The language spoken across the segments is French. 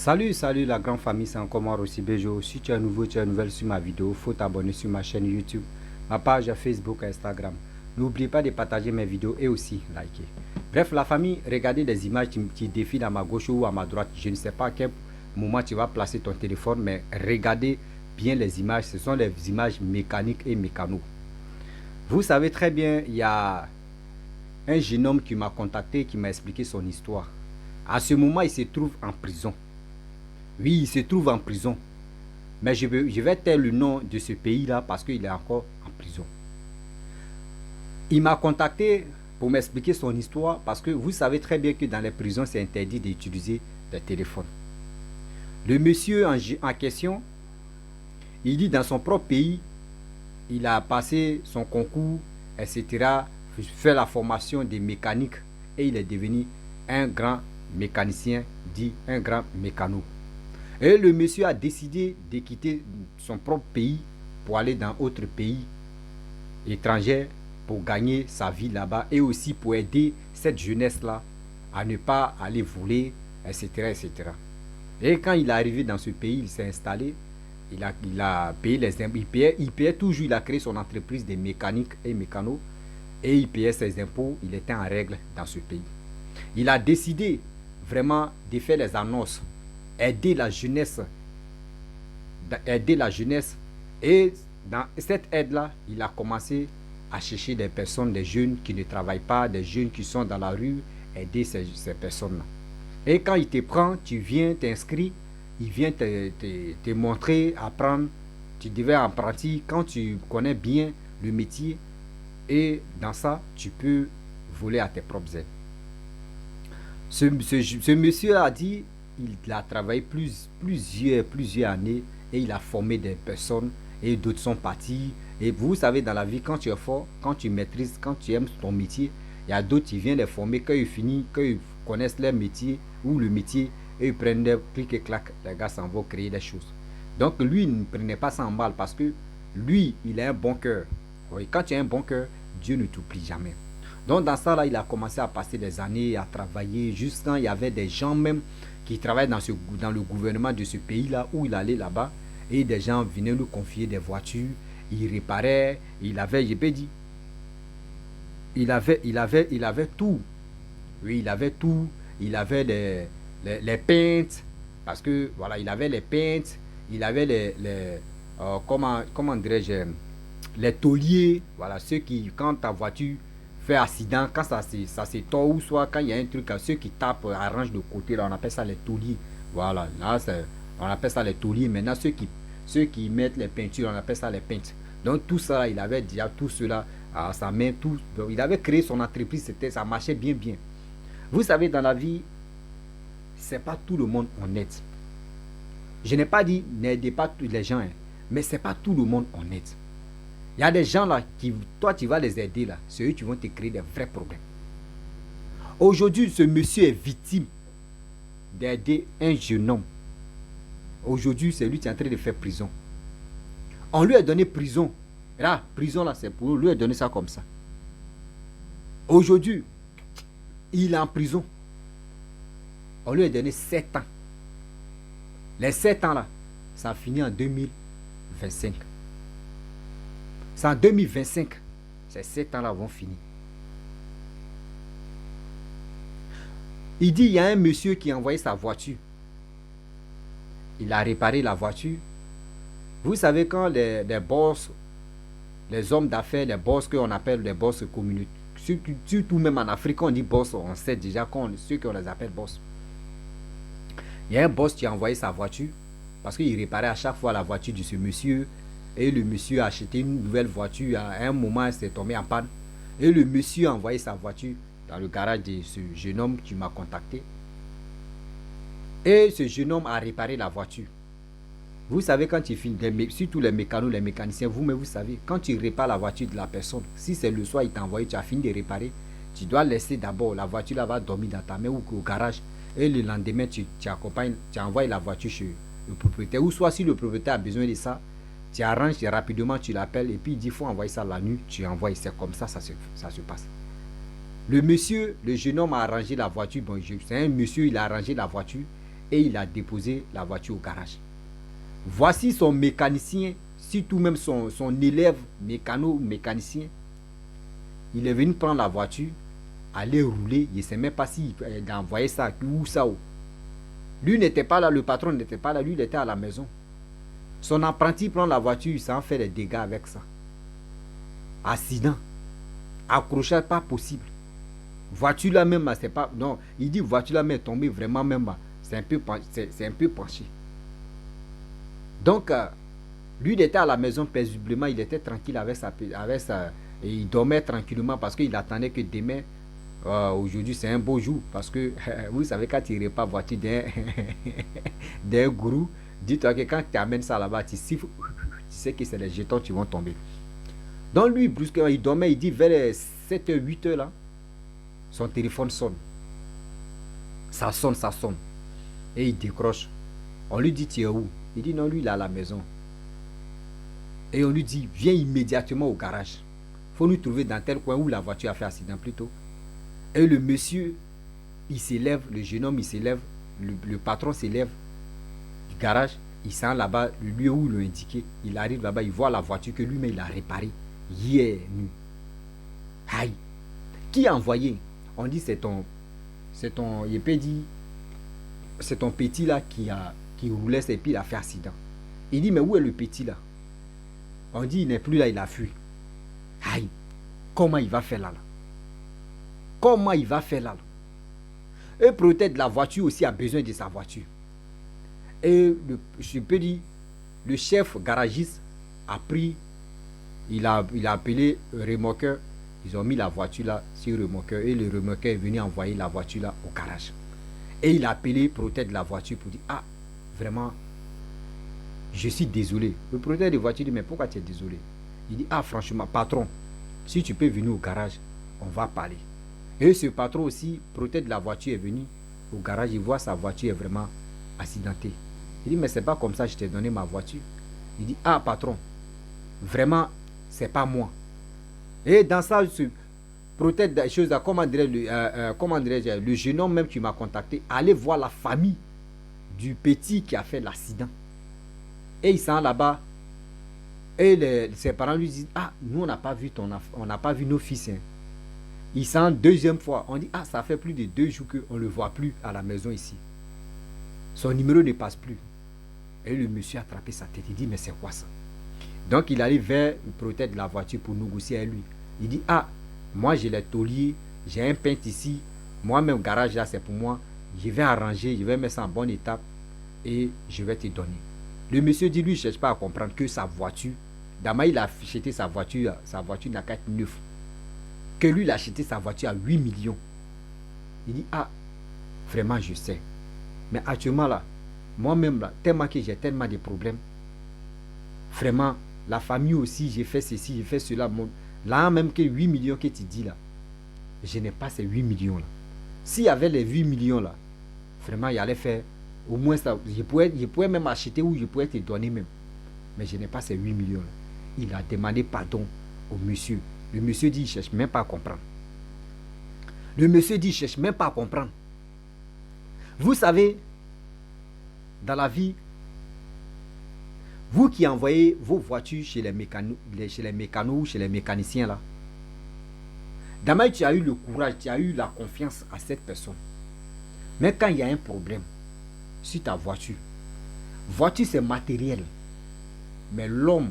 Salut la grande famille, c'est encore moi Rossi Bejo. Si tu es nouveau, tu es nouvelle sur ma vidéo, faut t'abonner sur ma chaîne YouTube, ma page Facebook et Instagram. N'oublie pas de partager mes vidéos et aussi liker. Bref, la famille, regardez des images qui défilent à ma gauche ou à ma droite. Je ne sais pas à quel moment tu vas placer ton téléphone, mais regardez bien les images. Ce sont les images mécaniques et mécano. Vous savez très bien, il y a un jeune homme qui m'a contacté, qui m'a expliqué son histoire. À ce moment, il se trouve en prison. Oui, il se trouve en prison. Mais je vais taire le nom de ce pays-là parce qu'il est encore en prison. Il m'a contacté pour m'expliquer son histoire parce que vous savez très bien que dans les prisons, c'est interdit d'utiliser des téléphones. Le monsieur en question, il dit dans son propre pays, il a passé son concours, etc., fait la formation des mécaniques et il est devenu un grand mécanicien, dit un grand mécano. Et le monsieur a décidé de quitter son propre pays pour aller dans autre pays étranger pour gagner sa vie là-bas et aussi pour aider cette jeunesse-là à ne pas aller voler, etc., etc. Et quand il est arrivé dans ce pays, il s'est installé, il a payé les impôts, il payait toujours, il a créé son entreprise de mécanique et mécano et il payait ses impôts, il était en règle dans ce pays. Il a décidé vraiment de faire les annonces, aider la jeunesse et dans cette aide-là, il a commencé à chercher des personnes, des jeunes qui ne travaillent pas, des jeunes qui sont dans la rue, aider ces personnes-là. Et quand il te prend, tu viens t'inscrire, il vient te montrer, apprendre, tu devais apprendre quand tu connais bien le métier et dans ça, tu peux voler à tes propres aides. Ce monsieur a dit, il a travaillé plusieurs années et il a formé des personnes et d'autres sont partis. Et vous savez, dans la vie, quand tu es fort, quand tu maîtrises, quand tu aimes ton métier, il y a d'autres qui viennent les former, quand ils finissent, quand ils connaissent leur métier ou le métier, et ils prennent des clics et clac, les gars s'en vont créer des choses. Donc lui, il ne prenait pas ça en mal parce que lui, il a un bon cœur. Oui, quand tu as un bon cœur, Dieu ne t'oublie jamais. Donc dans ça, là, il a commencé à passer des années, à travailler, jusqu'à il y avait des gens même qui travaillaient dans le gouvernement de ce pays-là, où il allait là-bas, et des gens venaient lui confier des voitures, il réparait, il avait, je peux dire, il avait tout. Oui, il avait tout, il avait les peintes, parce que, voilà, il avait les peintes, il avait comment dirais-je, les tauliers, voilà, ceux qui, quand ta voiture fait accident, quand ça se tord ou soit quand il y a un truc, ceux qui tapent, arrangent de côté, là, on appelle ça les tauliers. Voilà, là, on appelle ça les tauliers. Maintenant, ceux qui mettent les peintures, on appelle ça les peintes. Donc, tout ça, il avait déjà tout cela à sa main. Tout, donc, il avait créé son entreprise, ça marchait bien. Vous savez, dans la vie, c'est pas tout le monde honnête. Je n'ai pas dit n'aidez pas tous les gens, hein, mais c'est pas tout le monde honnête. Il y a des gens là qui, toi tu vas les aider là, c'est eux qui vont te créer des vrais problèmes. Aujourd'hui, ce monsieur est victime d'aider un jeune homme. Aujourd'hui, c'est lui qui est en train de faire prison. On lui a donné prison. Et là, prison là, c'est pour lui a donné ça comme ça. Aujourd'hui, il est en prison. On lui a donné 7 ans. Les 7 ans là, ça finit en 2025. C'est en 2025. Ces 7 ans-là vont finir. Il dit, il y a un monsieur qui a envoyé sa voiture. Il a réparé la voiture. Vous savez quand les boss, les hommes d'affaires, les boss qu'on appelle les boss communautaires, surtout même en Afrique, on dit boss, on sait déjà ceux qu'on les appelle boss. Il y a un boss qui a envoyé sa voiture parce qu'il réparait à chaque fois la voiture de ce monsieur. Et le monsieur a acheté une nouvelle voiture. À un moment, il s'est tombé en panne. Et le monsieur a envoyé sa voiture dans le garage de ce jeune homme qui m'a contacté. Et ce jeune homme a réparé la voiture. Vous savez, quand tu finis, surtout les mécanos, les mécaniciens, vous savez, quand tu répares la voiture de la personne, si c'est le soir, il t'a envoyé, tu as fini de réparer, tu dois laisser d'abord, la voiture là va dormir dans ta main ou au garage. Et le lendemain, tu accompagnes, tu envoies la voiture chez le propriétaire. Ou soit si le propriétaire a besoin de ça, tu arranges rapidement, tu l'appelles et puis il dit il faut envoyer ça la nuit, tu envoies, c'est comme ça, ça se passe. Le monsieur, le jeune homme a arrangé la voiture, bon, c'est un monsieur, il a arrangé la voiture et il a déposé la voiture au garage. Voici son mécanicien, surtout même son élève mécanicien. Il est venu prendre la voiture, aller rouler. Il ne sait même pas s'il a envoyé ça, où ça. Lui n'était pas là, le patron n'était pas là, lui il était à la maison. Son apprenti prend la voiture, il s'en fait des dégâts avec ça. Accident. Accrochage pas possible. Voiture là même, c'est pas. Non, il dit voiture là même est tombée vraiment même. C'est un peu penché. Donc, lui il était à la maison paisiblement, il était tranquille avec sa. Et il dormait tranquillement parce qu'il attendait que demain, aujourd'hui c'est un beau jour. Parce que vous savez, quand tu ne pas voiture d'un gourou, dis-toi que quand tu amènes ça là-bas, tu siffles, tu sais que c'est les jetons qui vont tomber. Donc lui, brusquement, il dormait, il dit vers les 7h, 8h là, son téléphone sonne. Ça sonne. Et il décroche. On lui dit, tu es où? Il dit, non, lui, il est à la maison. Et on lui dit, viens immédiatement au garage. Il faut nous trouver dans tel coin où la voiture a fait accident plus tôt. Et le monsieur, il s'élève, le jeune homme, il s'élève, le patron s'élève du garage, il sent là-bas le lieu où il l'a indiqué. Il arrive là-bas, il voit la voiture que lui-même il a réparée hier nuit. Aïe! Qui a envoyé? On dit c'est ton, il peut dire, c'est ton petit là qui roulait ses pieds, il a fait accident. Il dit, mais où est le petit là? On dit, il n'est plus là, il a fui. Aïe! Comment il va faire là? Comment il va faire là? Et peut-être la voiture aussi a besoin de sa voiture. Et je peux dire, le chef garagiste a pris, il a appelé un remorqueur. Ils ont mis la voiture là sur le remorqueur et le remorqueur est venu envoyer la voiture là au garage. Et il a appelé peut-être la voiture pour dire, ah, vraiment, je suis désolé. Le propriétaire de voiture dit, mais pourquoi tu es désolé? Il dit, ah, franchement, patron, si tu peux venir au garage, on va parler. Et ce patron aussi, propriétaire de la voiture est venu au garage, il voit sa voiture est vraiment accidentée. Il dit, mais c'est pas comme ça que je t'ai donné ma voiture. Il dit, ah, patron, vraiment, c'est pas moi. Et dans ça, peut-être des choses, comment dirais-je, le jeune homme même qui m'a contacté, allez voir la famille du petit qui a fait l'accident. Et ils sont là-bas. Et ses parents lui disent, ah, nous on n'a pas vu on n'a pas vu nos fils. Hein. Ils sont deuxième fois. On dit, ah, ça fait plus de 2 jours qu'on ne le voit plus à la maison ici. Son numéro ne passe plus. Et le monsieur a attrapé sa tête. Il dit, mais c'est quoi ça? Donc il allait vers le propriétaire de la voiture pour négocier avec lui. Il dit, ah, moi j'ai les tauliers, j'ai un peintre ici, moi-même garage là c'est pour moi, je vais arranger, je vais mettre ça en bon état et je vais te donner. Le monsieur dit, lui, il ne cherche pas à comprendre que sa voiture, d'abord il a acheté sa voiture n'a qu'à être neuf. Que lui, il a acheté sa voiture à 8 millions. Il dit, ah, vraiment je sais. Mais actuellement là, moi-même là, tellement que j'ai tellement de problèmes, vraiment, la famille aussi, j'ai fait ceci, j'ai fait cela. Là même que 8 millions que tu dis là, je n'ai pas ces 8 millions là. S'il y avait les 8 millions là, vraiment il allait faire au moins ça. Je pourrais même acheter ou je pourrais te donner même. Mais je n'ai pas ces 8 millions là. Il a demandé pardon au monsieur. Le monsieur dit, il ne cherche même pas à comprendre. Le monsieur dit, il ne cherche même pas à comprendre. Vous savez, dans la vie, vous qui envoyez vos voitures chez les mécanos ou chez les mécaniciens là, d'abord tu as eu le courage, tu as eu la confiance à cette personne. Mais quand il y a un problème sur ta voiture c'est matériel. Mais l'homme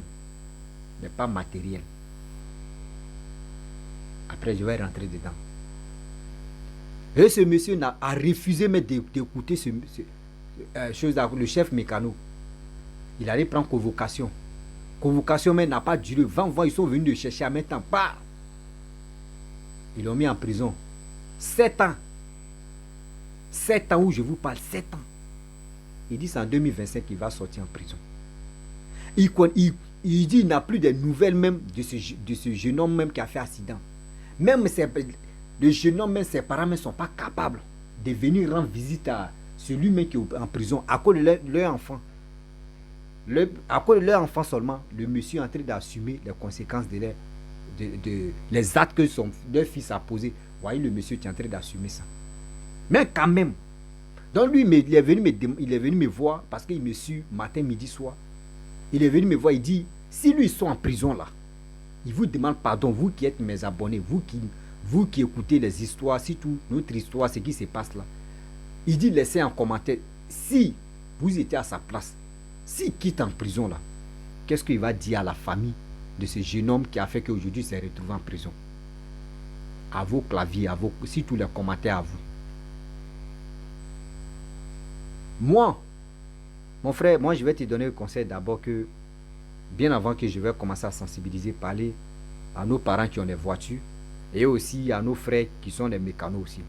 n'est pas matériel. Après je vais rentrer dedans. Et ce monsieur a refusé d'écouter le chef mécano. Il allait prendre convocation. Convocation, mais n'a pas duré. 20 ans, ils sont venus le chercher à maintenant. Pas. Ils l'ont mis en prison. 7 ans. 7 ans où je vous parle. 7 ans. Il dit c'est en 2025 qu'il va sortir en prison. Il dit qu'il n'a plus de nouvelles même de ce jeune homme même qui a fait accident. Même le jeune homme, même ses parents ne sont pas capables de venir rendre visite à celui même qui est en prison à cause de leur enfant. À cause de leur enfant seulement, le monsieur est en train d'assumer les conséquences les actes que leur fils a posés. Vous voyez, le monsieur est en train d'assumer ça. Mais quand même, Donc lui, il est venu me voir parce qu'il me suit matin, midi, soir. Il est venu me voir, il dit, si lui, ils sont en prison là, il vous demande pardon, vous qui êtes mes abonnés, vous qui écoutez les histoires, surtout notre histoire, ce qui se passe là. Il dit, laissez en commentaire, si vous étiez à sa place, s'il quitte en prison là, qu'est-ce qu'il va dire à la famille de ce jeune homme qui a fait qu'aujourd'hui il s'est retrouvé en prison? À vos claviers, surtout les commentaires à vous. Moi, mon frère, moi je vais te donner le conseil d'abord que, bien avant que je vais commencer à sensibiliser, parler à nos parents qui ont des voitures et aussi à nos frères qui sont des mécanos aussi.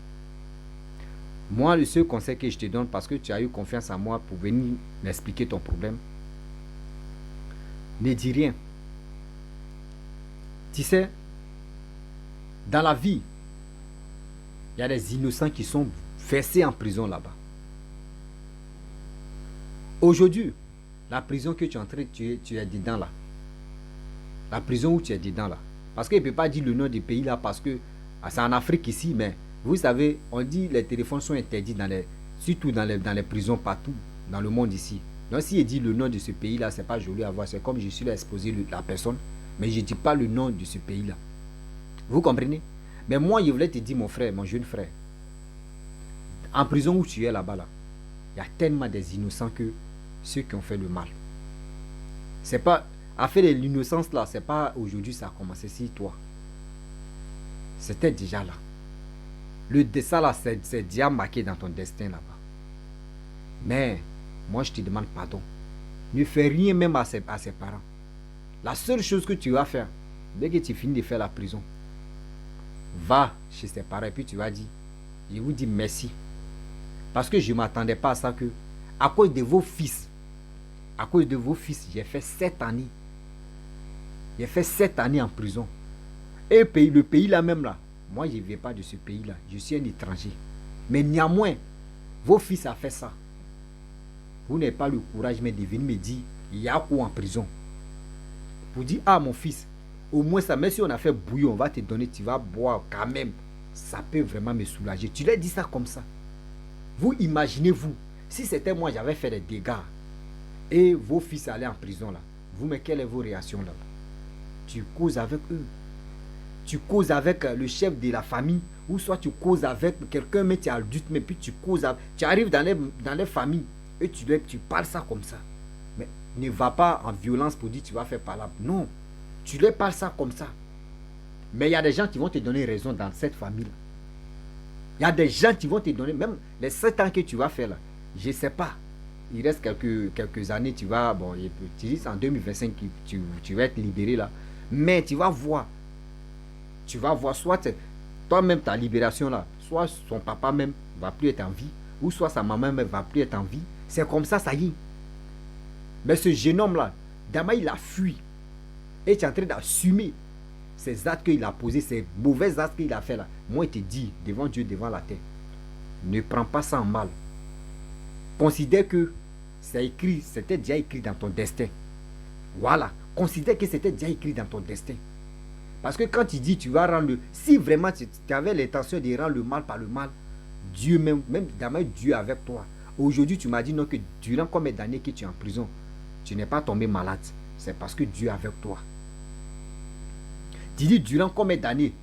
Moi, le seul conseil que je te donne, parce que tu as eu confiance en moi pour venir m'expliquer ton problème, ne dis rien. Tu sais, dans la vie, il y a des innocents qui sont versés en prison là-bas. Aujourd'hui, la prison que tu es entré, tu es dedans là. La prison où tu es dedans là. Parce qu'il ne peut pas dire le nom du pays là parce que c'est en Afrique ici, mais vous savez, on dit les téléphones sont interdits surtout dans les prisons partout dans le monde ici. Donc s'il dit le nom de ce pays là, c'est pas joli à voir. C'est comme je suis là exposé la personne, mais je ne dis pas le nom de ce pays là. Vous comprenez? Mais moi, je voulais te dire, mon frère, mon jeune frère, en prison où tu es là-bas, là, il y a tellement des innocents que ceux qui ont fait le mal. C'est pas, à faire de l'innocence là, c'est pas aujourd'hui ça a commencé, si toi. C'était déjà là. Le dessin là, c'est déjà marqué dans ton destin là-bas. Mais, moi je te demande pardon. Ne fais rien même à ses parents. La seule chose que tu vas faire, dès que tu finis de faire la prison, va chez ses parents et puis tu vas dire, je vous dis merci. Parce que je ne m'attendais pas à ça que, à cause de vos fils, j'ai fait 7 années. J'ai fait 7 années en prison. Et le pays là même là, moi je ne viens pas de ce pays là, je suis un étranger. Mais néanmoins, vos fils ont fait ça. Vous n'avez pas le courage mais de venir me dire, il y a quoi en prison? Pour dire, ah mon fils, au moins ça, même si on a fait bouillon, on va te donner, tu vas boire quand même. Ça peut vraiment me soulager. Tu leur dis ça comme ça. Vous imaginez-vous, si c'était moi, j'avais fait des dégâts et vos fils allaient en prison là. Vous, mais quelle est vos réactions là? Tu causes avec eux. Tu causes avec le chef de la famille ou soit tu causes avec quelqu'un, mais tu es adulte, mais puis tu causes avec, tu arrives dans les familles et tu parles ça comme ça. Mais ne va pas en violence pour dire tu vas faire par là. Non, tu leur parles ça comme ça. Mais il y a des gens qui vont te donner raison dans cette famille-là. Il y a des gens qui vont te donner, même les 7 ans que tu vas faire là, je ne sais pas. Il reste quelques années, tu vas, bon, tu dis en 2025 tu vas être libéré là. Mais tu vas voir, soit toi-même ta libération là, soit son papa même va plus être en vie, ou soit sa maman même va plus être en vie. C'est comme ça, ça y est. Mais ce jeune homme là, d'abord il a fui. Et tu es en train d'assumer ces actes qu'il a posés, ces mauvais actes qu'il a fait là. Moi, je te dis, devant Dieu, devant la terre, ne prends pas ça en mal. Considère que c'est écrit, c'était déjà écrit dans ton destin. Voilà. Considère que c'était déjà écrit dans ton destin. Parce que quand tu dis, tu vas rendre le... Si vraiment tu avais l'intention de rendre le mal par le mal, Dieu même d'abord Dieu avec toi. Aujourd'hui, tu m'as dit non que durant combien d'années que tu es en prison, tu n'es pas tombé malade. C'est parce que Dieu est avec toi. Tu dis durant combien d'années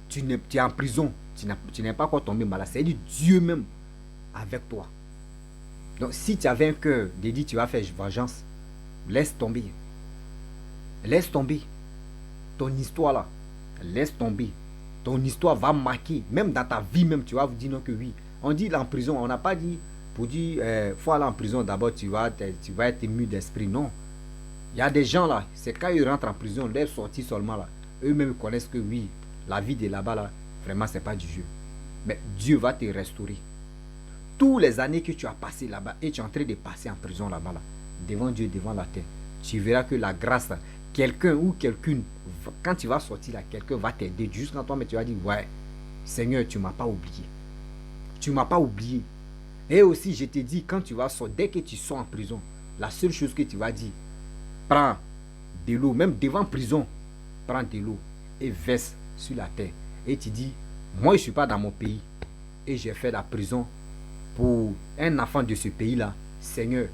tu es en prison, tu n'es pas encore tombé malade. C'est-à-dire Dieu même avec toi. Donc si tu avais un cœur de dire tu vas faire vengeance, laisse tomber. Laisse tomber. Ton histoire là, laisse tomber. Ton histoire va marquer. Même dans ta vie même, tu vas vous dire non que oui. On dit en prison, on n'a pas dit pour dire faut aller en prison d'abord tu vas être ému d'esprit. Non. Il y a des gens là, c'est quand ils rentrent en prison, leur sortie seulement là, eux-mêmes connaissent que oui, la vie de là-bas là, vraiment c'est pas du jeu. Mais Dieu va te restaurer. Tous les années que tu as passé là-bas et tu es en train de passer en prison là-bas là, devant Dieu, devant la terre, tu verras que la grâce, quelqu'un ou quelqu'une, quand tu vas sortir là, quelqu'un va t'aider jusqu'à toi, mais tu vas dire ouais, Seigneur, tu ne m'as pas oublié. Tu ne m'as pas oublié. Et aussi, je te dis, quand tu vas sortir, dès que tu sors en prison, la seule chose que tu vas dire, prends de l'eau, même devant prison, prends de l'eau et verse sur la terre. Et tu dis, moi je ne suis pas dans mon pays et j'ai fait la prison pour un enfant de ce pays-là, Seigneur,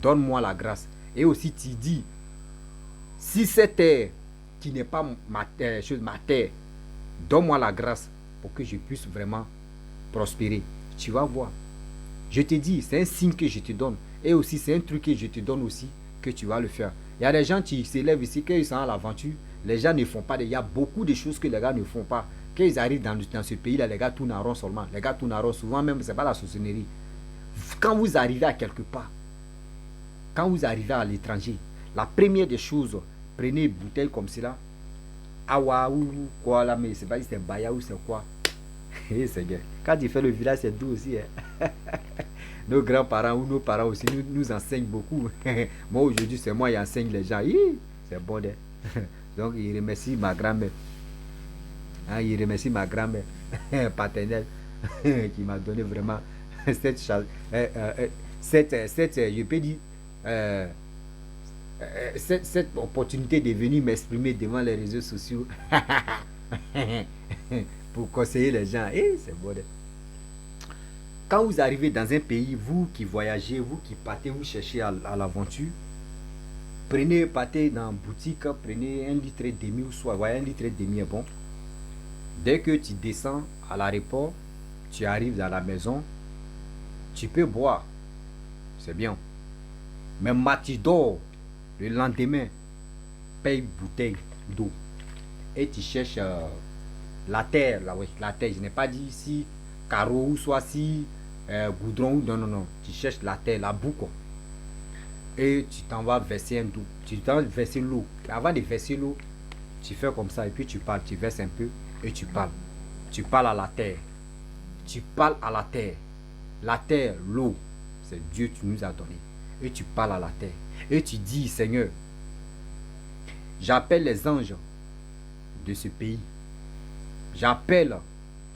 donne-moi la grâce. Et aussi tu dis, si cette terre qui n'est pas ma terre, donne-moi la grâce pour que je puisse vraiment prospérer. Tu vas voir. Je te dis, c'est un signe que je te donne. Et aussi, c'est un truc que je te donne aussi, que tu vas le faire. Il y a des gens qui s'élèvent ici, quand ils sont à l'aventure, les gens ne font pas. Il y a beaucoup de choses que les gars ne font pas. Quand ils arrivent dans ce pays-là, les gars tournent en rond seulement. Les gars tournent en rond, souvent même, c'est pas la sorcellerie. Quand vous arrivez à quelque part, quand vous arrivez à l'étranger, la première des choses, prenez une bouteille comme cela. Awa ou quoi là, mais c'est pas si c'est Baya ou c'est quoi. C'est bien. Quand tu fais le village, c'est doux aussi. Hein. Nos grands-parents ou nos parents aussi nous enseignent beaucoup. Moi aujourd'hui, c'est moi qui enseigne les gens. C'est bon. Hein. Donc il remercie ma grand-mère. Hein, il remercie ma grand-mère paternelle qui m'a donné vraiment cette chance. Je peux dire, cette opportunité de venir m'exprimer devant les réseaux sociaux pour conseiller les gens. C'est bon. Quand vous arrivez dans un pays, vous qui voyagez, vous qui partez, vous cherchez à l'aventure, partez dans une boutique, prenez 1,5 litre ou soit, ouais, 1,5 litre est bon. Dès que tu descends à l'aéroport, tu arrives dans la maison, tu peux boire, c'est bien. Mais tu dors, le lendemain, paye une bouteille d'eau et tu cherches la terre, la terre, je n'ai pas dit ici, carreau ou soit si goudron, non, tu cherches la terre, la boue quoi. Et tu t'en vas verser un d'eau, tu t'en vas verser l'eau. Avant de verser l'eau, tu fais comme ça et puis tu parles, tu verses un peu et tu parles. Tu parles à la terre. Tu parles à la terre. La terre, l'eau, c'est Dieu qui nous a donné. Et tu parles à la terre. Et tu dis, Seigneur, j'appelle les anges de ce pays. J'appelle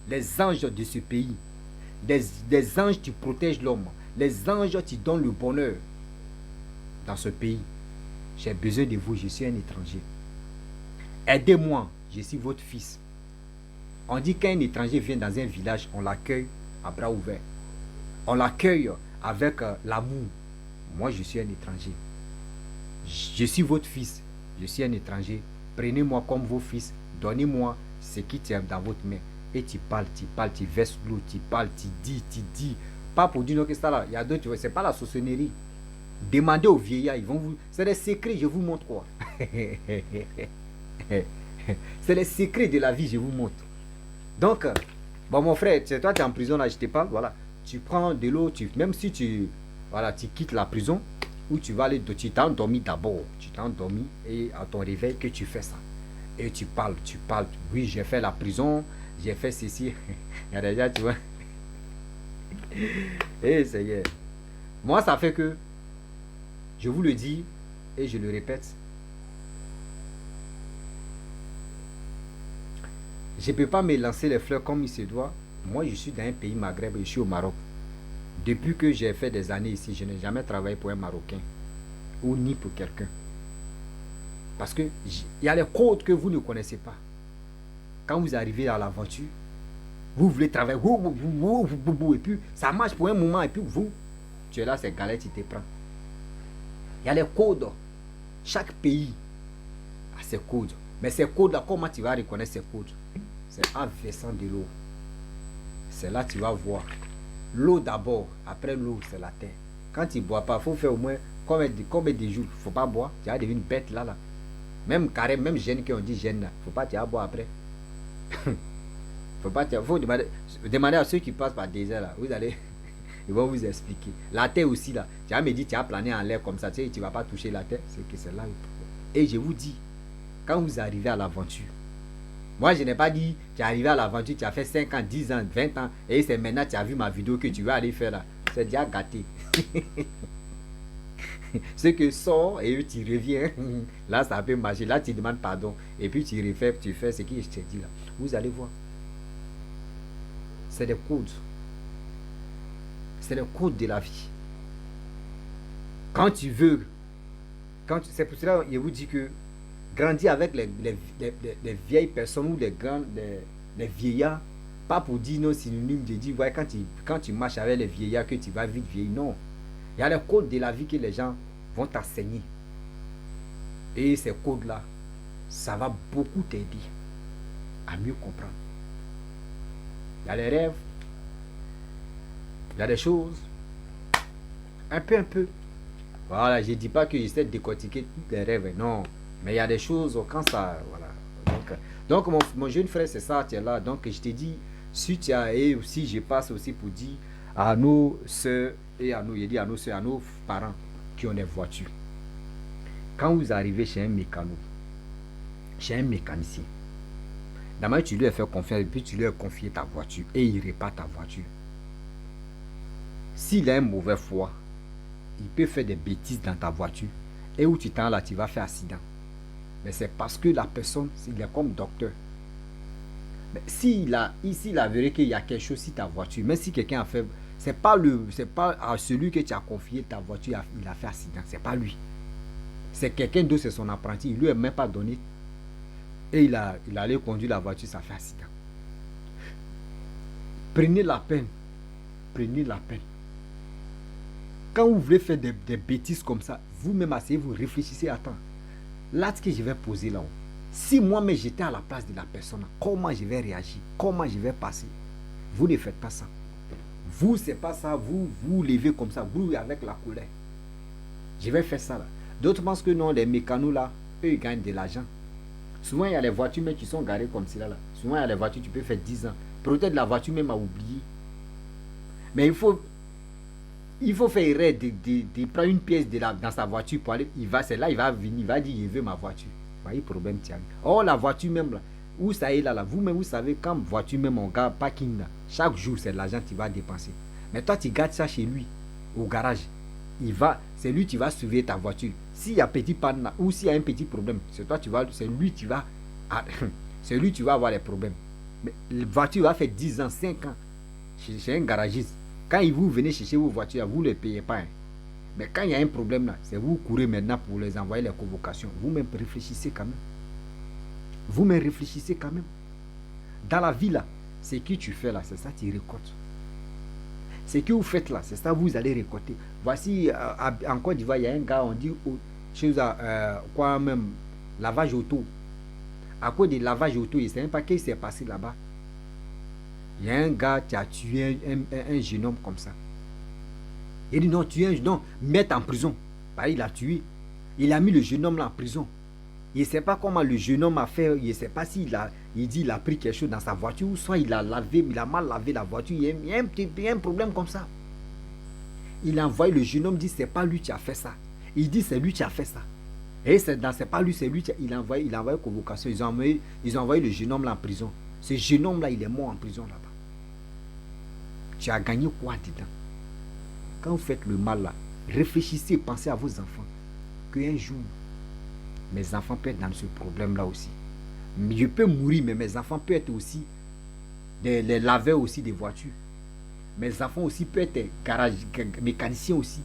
les anges de ce pays. Des anges qui protègent l'homme. Les anges qui donnent le bonheur dans ce pays. J'ai besoin de vous, je suis un étranger. Aidez-moi, je suis votre fils. On dit qu'un étranger vient dans un village, on l'accueille à bras ouverts. On l'accueille avec l'amour. Moi, je suis un étranger. Je suis votre fils. Je suis un étranger. Prenez-moi comme vos fils. Donnez-moi ce qui tient dans votre main. Et tu parles, tu verses l'eau, tu parles, tu dis. Pas pour dire que ça là. Il y a d'autres, tu vois, c'est pas la sorcellerie. Demandez aux vieillards, ils vont vous. C'est des secrets, je vous montre quoi. C'est les secrets de la vie, je vous montre. Donc, bon, mon frère, toi, tu es en prison là, je te parle, voilà. Tu prends de l'eau, même si tu quittes la prison, ou tu vas aller, tu t'es endormi d'abord. Tu t'es endormi et à ton réveil que tu fais ça. Et tu parles. Oui, j'ai fait la prison, j'ai fait ceci. Il y a déjà, tu vois. Et Seigneur. Moi, ça fait que, je vous le dis et je le répète, je ne peux pas me lancer les fleurs comme il se doit. Moi, je suis dans un pays Maghreb, je suis au Maroc. Depuis que j'ai fait des années ici, je n'ai jamais travaillé pour un Marocain ou ni pour quelqu'un. Parce que il y a les codes que vous ne connaissez pas. Quand vous arrivez à l'aventure, vous voulez travailler, et puis ça marche pour un moment, et puis vous, tu es là, c'est galère, tu te prends. Il y a les codes. Chaque pays a ses codes. Mais ces codes-là, comment tu vas reconnaître ces codes? C'est en versant de l'eau. C'est là que tu vas voir. L'eau d'abord, après l'eau, c'est la terre. Quand tu ne bois pas, il faut faire au moins combien de jours. Il ne faut pas boire. Tu vas devenir une bête là. Même carré, même gêne qui ont dit gêne là. Il ne faut pas tu vas boire après. Faut demander à ceux qui passent par des airs là. Vous allez, ils vont vous expliquer. La terre aussi là. Tu vas me dire, tu vas planer en l'air comme ça. Tu ne vas pas toucher la terre. C'est que c'est là. Et je vous dis, quand vous arrivez à l'aventure, moi je n'ai pas dit, tu es arrivé à l'aventure, tu as fait 5 ans, 10 ans, 20 ans, et c'est maintenant tu as vu ma vidéo que tu vas aller faire là. C'est déjà gâté. C'est que sors et tu reviens. Là ça peut marcher. Là tu demandes pardon. Et puis tu refais, tu fais ce que je t'ai dit là. Vous allez voir. C'est des codes. C'est le code de la vie. Quand tu veux, c'est pour cela que je vous dis que grandir avec les vieilles personnes ou les vieillards, Pas pour dire non synonyme de dire, ouais, quand tu marches avec les vieillards que tu vas vite vieillir. Non. Il y a les codes de la vie que les gens vont t'enseigner. Et ces codes-là, ça va beaucoup t'aider à mieux comprendre. Il y a les rêves, il y a des choses, un peu. Voilà, je ne dis pas que j'essaie de décortiquer tous les rêves, non. Mais il y a des choses, quand ça, voilà. Donc mon jeune frère, c'est ça, tu es là. Donc je te dis, si tu as, et aussi je passe aussi pour dire à nos soeurs et à nos soeurs, à nos parents qui ont des voitures. Quand vous arrivez chez un mécano, chez un mécanicien, d'abord tu lui as fait confiance et puis tu lui as confié ta voiture et il répare ta voiture. S'il a un mauvais foi, il peut faire des bêtises dans ta voiture et où tu t'en là, tu vas faire accident. Mais c'est parce que la personne, il est comme docteur. Mais s'il a avéré qu'il y a quelque chose sur ta voiture, même si quelqu'un a fait, c'est pas à celui que tu as confié ta voiture, il a fait accident, c'est pas lui. C'est quelqu'un d'autre, c'est son apprenti, il lui a même pas donné. Et il allait conduire la voiture, ça fait accident. Prenez la peine. Quand vous voulez faire des bêtises comme ça, vous-même asseyez, vous réfléchissez, attends. Là, ce que je vais poser là, si moi-même j'étais à la place de la personne, comment je vais réagir? Comment je vais passer? Vous ne faites pas ça. Vous, c'est pas ça. Vous levez comme ça, vous avec la colère. Je vais faire ça là. D'autres pensent que non, les mécanos là, eux, ils gagnent de l'argent. Souvent, il y a les voitures même qui sont garées comme cela là. Souvent, il y a les voitures, tu peux faire 10 ans. Peut-être la voiture même a oublié. Mais il faut faire erreur de prendre une pièce dans sa voiture pour aller. C'est là, il va venir, il va dire, je veux ma voiture. Vous voyez, problème, tiens. Oh, la voiture même là, où ça est là, vous-même, vous savez, quand voiture même, on garde parking là, chaque jour, c'est l'argent que tu vas dépenser. Mais toi, tu gardes ça chez lui, au garage. C'est lui qui va surveiller ta voiture. S'il y a petit panne là, ou s'il y a un petit problème, c'est lui qui va avoir les problèmes. Mais la voiture va faire 10 ans, 5 ans chez un garagiste. Quand vous venez chercher vos voitures, vous ne les payez pas. Hein. Mais quand il y a un problème là, c'est vous courez maintenant pour les envoyer les convocations. Vous-même réfléchissez quand même. Dans la vie là, ce que tu fais là, c'est ça tu récoltes. Ce que vous faites là, c'est ça vous allez récolter. Voici, en Côte d'Ivoire, il y a un gars, on dit, quoi même, lavage auto. À cause de lavage auto, il ne sait même pas ce qui s'est passé là-bas. Il y a un gars qui a tué un jeune homme comme ça. Il dit non, mettre en prison. Il a tué. Il a mis le jeune homme là en prison. Il ne sait pas comment le jeune homme a fait. Il ne sait pas s'il a pris quelque chose dans sa voiture ou soit il a mal lavé la voiture. Il y a un problème comme ça. Il a envoyé le jeune homme, dit c'est pas lui qui a fait ça. Il dit c'est lui qui a fait ça. Et c'est pas lui, c'est lui qui il a envoyé convocation. Ils ont envoyé le jeune homme là en prison. Ce jeune homme là, il est mort en prison là-bas. Tu as gagné quoi dedans? Quand vous faites le mal là, réfléchissez, pensez à vos enfants. Qu'un jour, mes enfants peuvent être dans ce problème là aussi. Je peux mourir, mais mes enfants peuvent être aussi les laveurs aussi des voitures. Mes enfants aussi peuvent être mécaniciens aussi.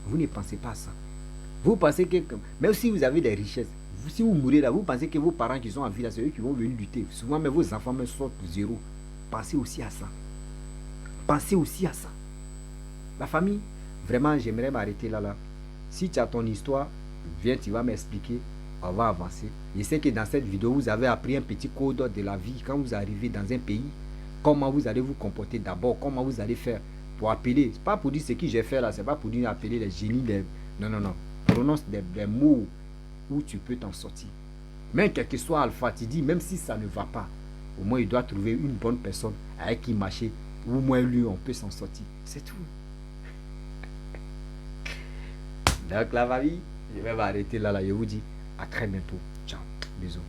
Vous ne pensez pas à ça. Vous pensez que, même si vous avez des richesses, si vous mourrez là, vous pensez que vos parents qui sont en vie là, c'est eux qui vont venir lutter. Souvent, mais vos enfants me sortent de zéro. Pensez aussi à ça. La famille, vraiment, j'aimerais m'arrêter là. Si tu as ton histoire, viens, tu vas m'expliquer. On va avancer. Je sais que dans cette vidéo, vous avez appris un petit code de la vie. Quand vous arrivez dans un pays, comment vous allez vous comporter d'abord, comment vous allez faire pour appeler. C'est pas pour dire ce que j'ai fait là, c'est pas pour dire appeler les génies. Non. Prononce des mots où tu peux t'en sortir. Même quel que soit Alpha, tu dis, même si ça ne va pas, au moins il doit trouver une bonne personne avec qui marcher. Ou au moins lui, on peut s'en sortir. C'est tout. Donc la famille, je vais m'arrêter là. Je vous dis à très bientôt. Ciao. Bisous.